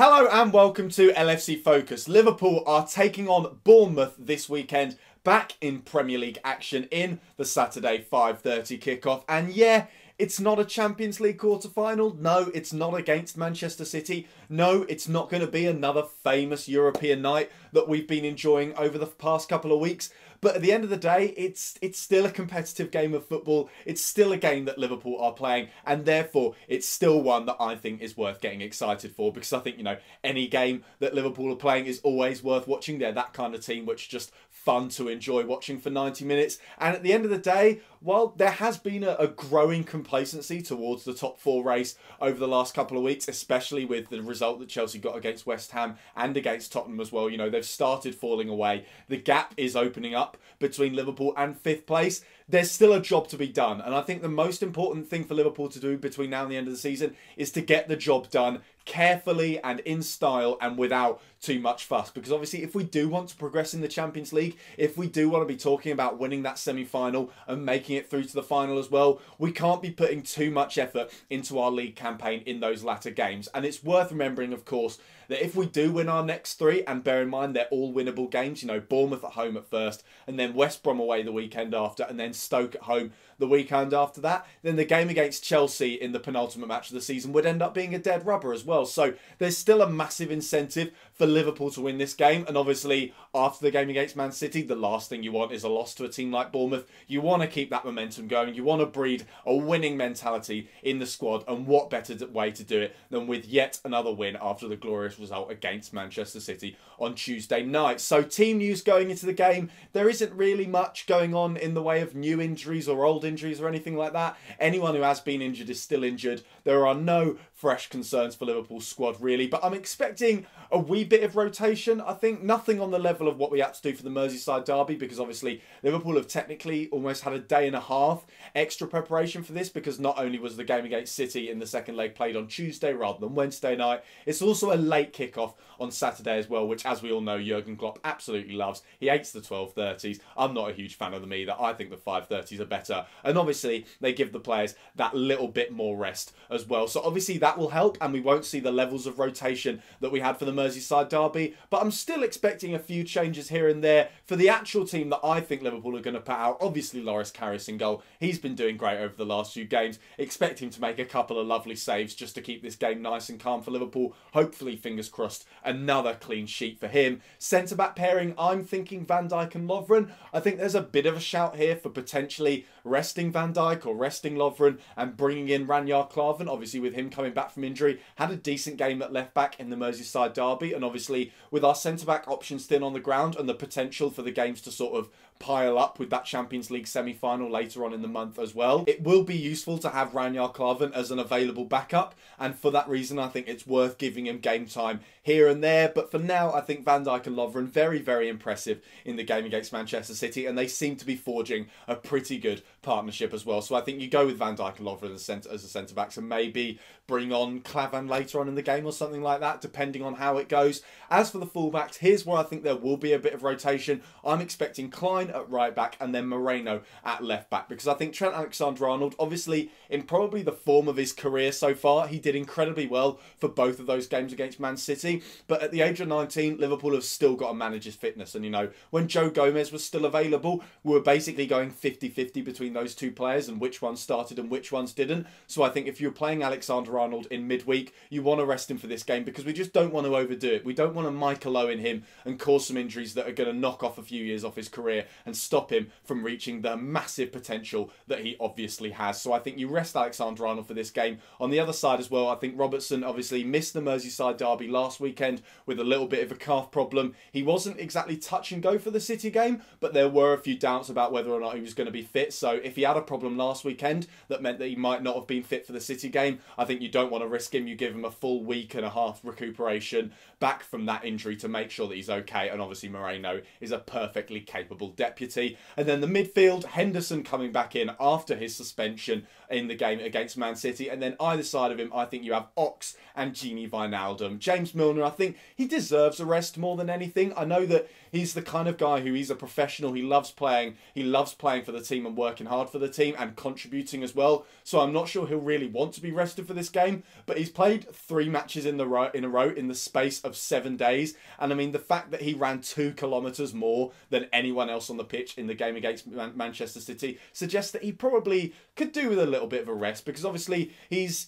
Hello and welcome to LFC Focus. Liverpool are taking on Bournemouth this weekend, back in Premier League action in the Saturday 5:30 kickoff. And yeah, it's not a Champions League quarter-final. No, it's not against Manchester City. No, it's not going to be another famous European night that we've been enjoying over the past couple of weeks. But at the end of the day, it's still a competitive game of football. It's still a game that Liverpool are playing, and therefore it's still one that I think is worth getting excited for, because I think, any game that Liverpool are playing is always worth watching. They're that kind of team which is just fun to enjoy watching for 90 minutes. And at the end of the day, while there has been a growing complacency towards the top four race over the last couple of weeks, especially with the result that Chelsea got against West Ham and against Tottenham as well, they've started falling away. The gap is opening up between Liverpool and fifth place. There's still a job to be done. And I think the most important thing for Liverpool to do between now and the end of the season is to get the job done carefully and in style and without too much fuss. Because obviously, if we do want to progress in the Champions League, if we do want to be talking about winning that semi-final and making it through to the final as well, we can't be putting too much effort into our league campaign in those latter games. And it's worth remembering, of course, that if we do win our next three, and bear in mind they're all winnable games, Bournemouth at home at first, and then West Brom away the weekend after, and then Stoke at home the weekend after that, then the game against Chelsea in the penultimate match of the season would end up being a dead rubber as well. So there's still a massive incentive for Liverpool to win this game. And obviously, after the game against Man City, the last thing you want is a loss to a team like Bournemouth. You want to keep that momentum going. You want to breed a winning mentality in the squad. And what better way to do it than with yet another win after the glorious result against Manchester City on Tuesday night. So team news going into the game, there isn't really much going on in the way of new injuries or old injuries or anything like that. Anyone who has been injured is still injured. There are no fresh concerns for Liverpool's squad really, but I'm expecting a wee bit of rotation. I think nothing on the level of what we had to do for the Merseyside derby, because obviously Liverpool have technically almost had a day and a half extra preparation for this, because not only was the game against City in the second leg played on Tuesday rather than Wednesday night, it's also a late kickoff on Saturday as well, which, as we all know, Jurgen Klopp absolutely loves. He hates the 12:30s. I'm not a huge fan of them either. I think the 5:30s are better. And obviously, they give the players that little bit more rest as well. So obviously, that will help, and we won't see the levels of rotation that we had for the Merseyside derby. But I'm still expecting a few changes here and there for the actual team that I think Liverpool are going to put out. Obviously, Loris Karius in goal. He's been doing great over the last few games. Expect him to make a couple of lovely saves just to keep this game nice and calm for Liverpool. Hopefully, fingers crossed, another clean sheet for him. Centre-back pairing, I'm thinking Van Dijk and Lovren. I think there's a bit of a shout here for potentially resting Van Dijk or resting Lovren and bringing in Ranyar Klavan. Obviously, with him coming back from injury, had a decent game at left-back in the Merseyside derby. And obviously, with our centre-back options thin on the ground and the potential for the games to sort of pile up with that Champions League semi-final later on in the month as well, it will be useful to have Ranyar Klavan as an available backup. And for that reason, I think it's worth giving him game time here and there. But for now, I think Van Dijk and Lovren, very, very impressive in the game against Manchester City. And they seem to be forging a pretty good partnership as well. So I think you go with Van Dijk and Lovren as a centre-backs, and maybe bring on Klavan later on in the game or something like that, depending on how it goes. As for the fullbacks, here's where I think there will be a bit of rotation. I'm expecting Klein at right back and then Moreno at left back, because I think Trent Alexander-Arnold, obviously in probably the form of his career so far, he did incredibly well for both of those games against Man City. But at the age of 19, Liverpool have still got to manage his fitness. And, when Joe Gomez was still available, we were basically going 50-50 between those two players and which ones started and which ones didn't. So I think if you're playing Alexander-Arnold in midweek, you want to rest him for this game, because we just don't want to overdo it. We don't want to Michael Owen him and cause some injuries that are going to knock off a few years off his career and stop him from reaching the massive potential that he obviously has. So I think you rest Alexander-Arnold for this game. On the other side as well, I think Robertson obviously missed the Merseyside derby last weekend with a little bit of a calf problem. He wasn't exactly touch and go for the City game, but there were a few doubts about whether or not he was going to be fit. So if he had a problem last weekend that meant that he might not have been fit for the City game, I think you don't want to risk him. You give him a full week and a half recuperation back from that injury to make sure that he's okay. And obviously Moreno is a perfectly capable deputy. And then the midfield, Henderson coming back in after his suspension in the game against Man City. And then either side of him, I think you have Ox and Gini Wijnaldum. James Milner, I think he deserves a rest more than anything. I know that he's the kind of guy who he's a professional. He loves playing. He loves playing for the team and working hard for the team and contributing as well. So I'm not sure he'll really want to be rested for this game. But he's played 3 matches in a row in the space of 7 days. And I mean, the fact that he ran 2 kilometres more than anyone else on the pitch in the game against Manchester City suggests that he probably could do with a little bit of a rest, because obviously he's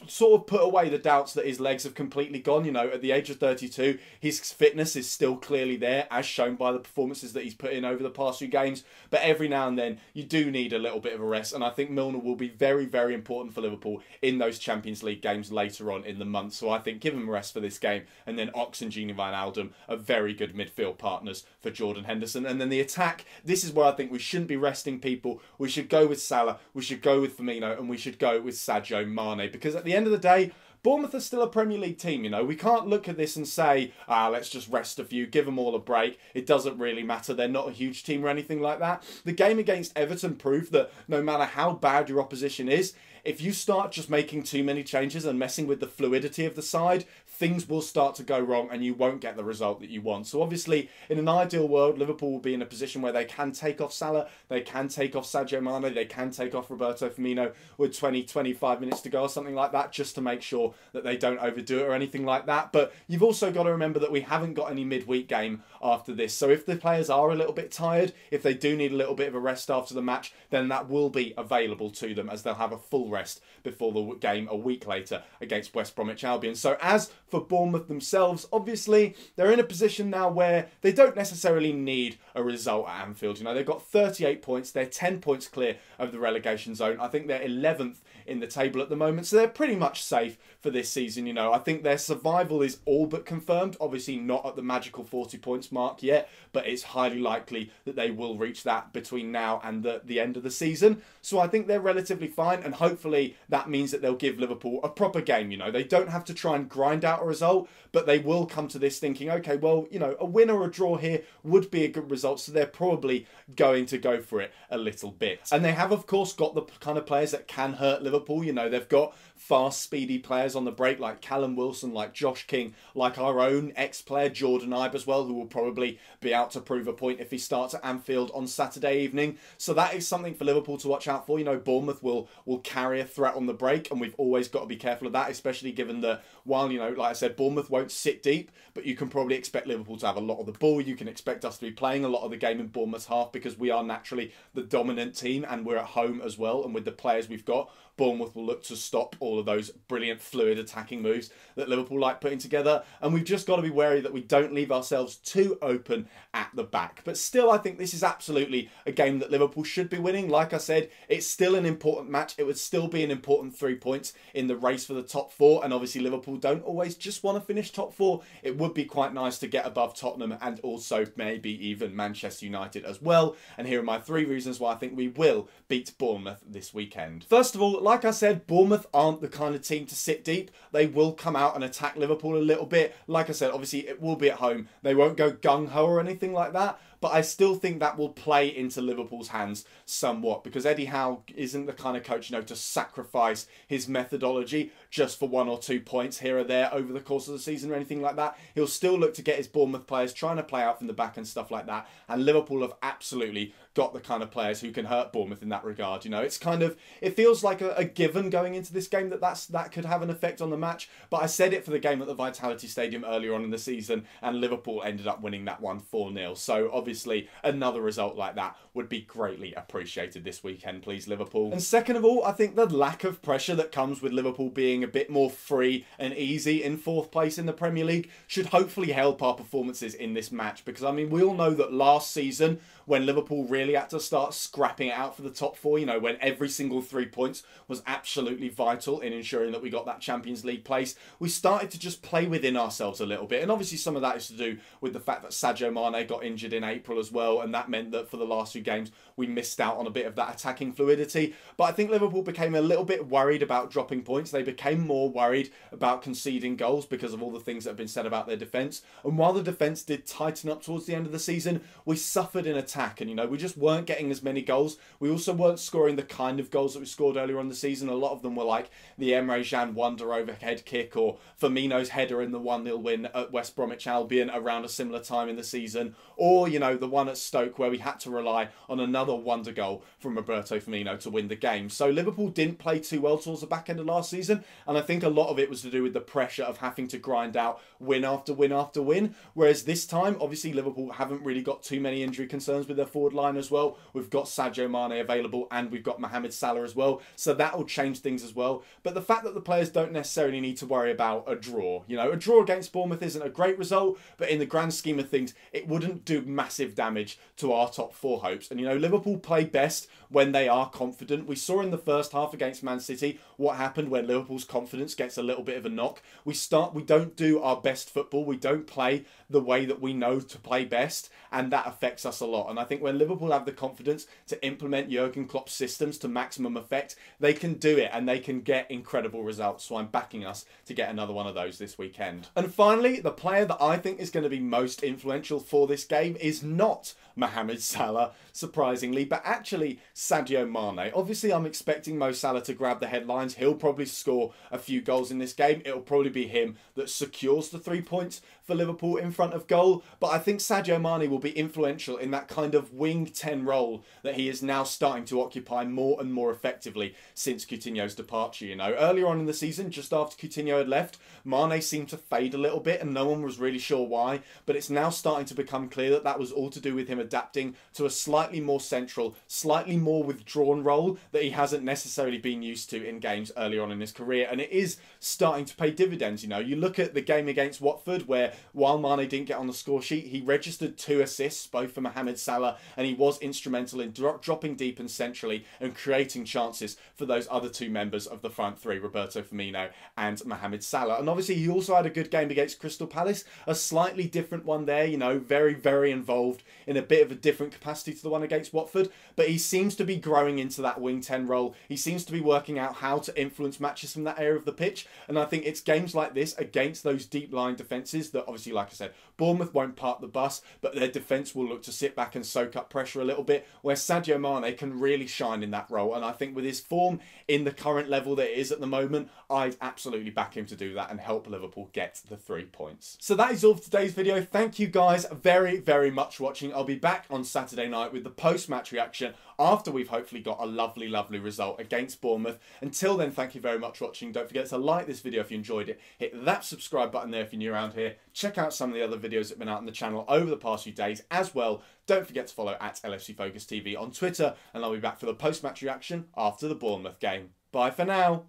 sort of put away the doubts that his legs have completely gone. You know, at the age of 32, his fitness is still clearly there, as shown by the performances that he's put in over the past few games. But every now and then, you do need a little bit of a rest. And I think Milner will be very, very important for Liverpool in those Champions League games later on in the month. So I think give him a rest for this game. And then Ox and Gini Wijnaldum are very good midfield partners for Jordan Henderson. And then the attack, this is where I think we shouldn't be resting people. We should go with Salah, we should go with Firmino, and we should go with Sadio Mane. Because at the end of the day, Bournemouth are still a Premier League team, you know. We can't look at this and say, let's just rest a few, give them all a break. It doesn't really matter. They're not a huge team or anything like that. The game against Everton proved that no matter how bad your opposition is, if you start just making too many changes and messing with the fluidity of the side, things will start to go wrong and you won't get the result that you want. So obviously, in an ideal world, Liverpool will be in a position where they can take off Salah, they can take off Sadio Mane, they can take off Roberto Firmino with 20-25 minutes to go or something like that, just to make sure that they don't overdo it or anything like that. But you've also got to remember that we haven't got any midweek game after this. So if the players are a little bit tired, if they do need a little bit of a rest after the match, then that will be available to them, as they'll have a full rest before the game a week later against West Bromwich Albion. So as for Bournemouth themselves, obviously they're in a position now where they don't necessarily need a result at Anfield. You know, they've got 38 points. They're 10 points clear of the relegation zone. I think they're 11th in the table at the moment, so they're pretty much safe for this season. You know, I think their survival is all but confirmed. Obviously not at the magical 40 points mark yet, but it's highly likely that they will reach that between now and the end of the season. So I think they're relatively fine, and hopefully that means that they'll give Liverpool a proper game. You know, they don't have to try and grind out a result, but they will come to this thinking, okay, well, you know, a win or a draw here would be a good result, so they're probably going to go for it a little bit. And they have, of course, got the kind of players that can hurt Liverpool. You know, they've got fast, speedy players on the break like Callum Wilson, like Josh King, like our own ex-player Jordan Ibe as well, who will probably be out to prove a point if he starts at Anfield on Saturday evening. So that is something for Liverpool to watch out for. You know, Bournemouth will carry a threat on the break, and we've always got to be careful of that, especially given that while, you know, like I said, Bournemouth won't sit deep, but you can probably expect Liverpool to have a lot of the ball. You can expect us to be playing a lot of the game in Bournemouth's half, because we are naturally the dominant team and we're at home as well. And with the players we've got, Bournemouth will look to stop all of those brilliant fluid attacking moves that Liverpool like putting together. And we've just got to be wary that we don't leave ourselves too open at the back. But still, I think this is absolutely a game that Liverpool should be winning. Like I said, it's still an important match. It would still be an important 3 points in the race for the top 4. And obviously Liverpool don't always just want to finish top 4. It would be quite nice to get above Tottenham and also maybe even Manchester United as well. And here are my 3 reasons why I think we will beat Bournemouth this weekend. First of all, like I said, Bournemouth aren't the kind of team to sit deep. They will come out and attack Liverpool a little bit. Like I said, obviously it will be at home. They won't go gung-ho or anything like that. But I still think that will play into Liverpool's hands somewhat, because Eddie Howe isn't the kind of coach, you know, to sacrifice his methodology just for 1 or 2 points here or there over the course of the season or anything like that. He'll still look to get his Bournemouth players trying to play out from the back and stuff like that. And Liverpool have absolutely got the kind of players who can hurt Bournemouth in that regard. You know, it's kind of, it feels like a given going into this game that could have an effect on the match. But I said it for the game at the Vitality Stadium earlier on in the season, and Liverpool ended up winning that one 4-0. So obviously another result like that would be greatly appreciated this weekend, please, Liverpool. And second of all, I think the lack of pressure that comes with Liverpool being a bit more free and easy in 4th place in the Premier League should hopefully help our performances in this match. Because, I mean, we all know that last season, when Liverpool really had to start scrapping it out for the top 4, you know, when every single 3 points was absolutely vital in ensuring that we got that Champions League place, we started to just play within ourselves a little bit. And obviously some of that is to do with the fact that Sadio Mane got injured in April as well, and that meant that for the last few games we missed out on a bit of that attacking fluidity. But I think Liverpool became a little bit worried about dropping points. They became more worried about conceding goals because of all the things that have been said about their defence. And while the defence did tighten up towards the end of the season, we suffered in attack, and we just weren't getting as many goals. We also weren't scoring the kind of goals that we scored earlier on the season. A lot of them were like the Emre Can wonder overhead kick, or Firmino's header in the 1-0 win at West Bromwich Albion around a similar time in the season, or the one at Stoke where we had to rely on another wonder goal from Roberto Firmino to win the game. So Liverpool didn't play too well towards the back end of last season, and I think a lot of it was to do with the pressure of having to grind out win after win after win, whereas this time obviously Liverpool haven't really got too many injury concerns with their forward line as well. We've got Sadio Mane available and we've got Mohamed Salah as well, so that will change things as well. But the fact that the players don't necessarily need to worry about a draw, a draw against Bournemouth isn't a great result, but in the grand scheme of things it wouldn't do massive damage to our top four hopes. And Liverpool play best when they are confident. We saw in the first half against Man City what happened when Liverpool's confidence gets a little bit of a knock. We don't do our best football, we don't play the way that we know to play best, and that affects us a lot. And I think when Liverpool have the confidence to implement Jurgen Klopp's systems to maximum effect, they can do it and they can get incredible results. So I'm backing us to get another one of those this weekend. And finally, the player that I think is going to be most influential for this game is not Mohamed Salah, surprisingly, but actually Sadio Mane. Obviously, I'm expecting Mo Salah to grab the headlines. He'll probably score a few goals in this game. It'll probably be him that secures the 3 points for Liverpool in front of goal. But I think Sadio Mane will be influential in that kind of wing 10 role that he is now starting to occupy more and more effectively since Coutinho's departure. Earlier on in the season, just after Coutinho had left, Mane seemed to fade a little bit and no one was really sure why. But it's now starting to become clear that that was all to do with him adapting to a slightly more central, slightly more withdrawn role that he hasn't necessarily been used to in games earlier on in his career. And it is starting to pay dividends. You look at the game against Watford where, while Mane didn't get on the score sheet, he registered 2 assists, both for Mohamed Salah, and he was instrumental in dropping deep and centrally and creating chances for those other 2 members of the front 3, Roberto Firmino and Mohamed Salah. And obviously he also had a good game against Crystal Palace, a slightly different one there, very, very involved in a bit of a different capacity to the one against Watford, but he seems to be growing into that wing 10 role. He seems to be working out how to influence matches from that area of the pitch, and I think it's games like this against those deep line defences that obviously, like I said, Bournemouth won't park the bus, but their defence will look to sit back and soak up pressure a little bit, where Sadio Mane can really shine in that role. And I think with his form in the current level that it is at the moment, I'd absolutely back him to do that and help Liverpool get the 3 points. So that is all for today's video. Thank you guys very, very much for watching. I'll be back on Saturday night with the post-match reaction after we've hopefully got a lovely, lovely result against Bournemouth. Until then, thank you very much for watching. Don't forget to like this video if you enjoyed it. Hit that subscribe button there if you're new around here. Check out some of the other videos that have been out on the channel over the past few days as well. Don't forget to follow at LFC Focus TV on Twitter, and I'll be back for the post-match reaction after the Bournemouth game. Bye for now.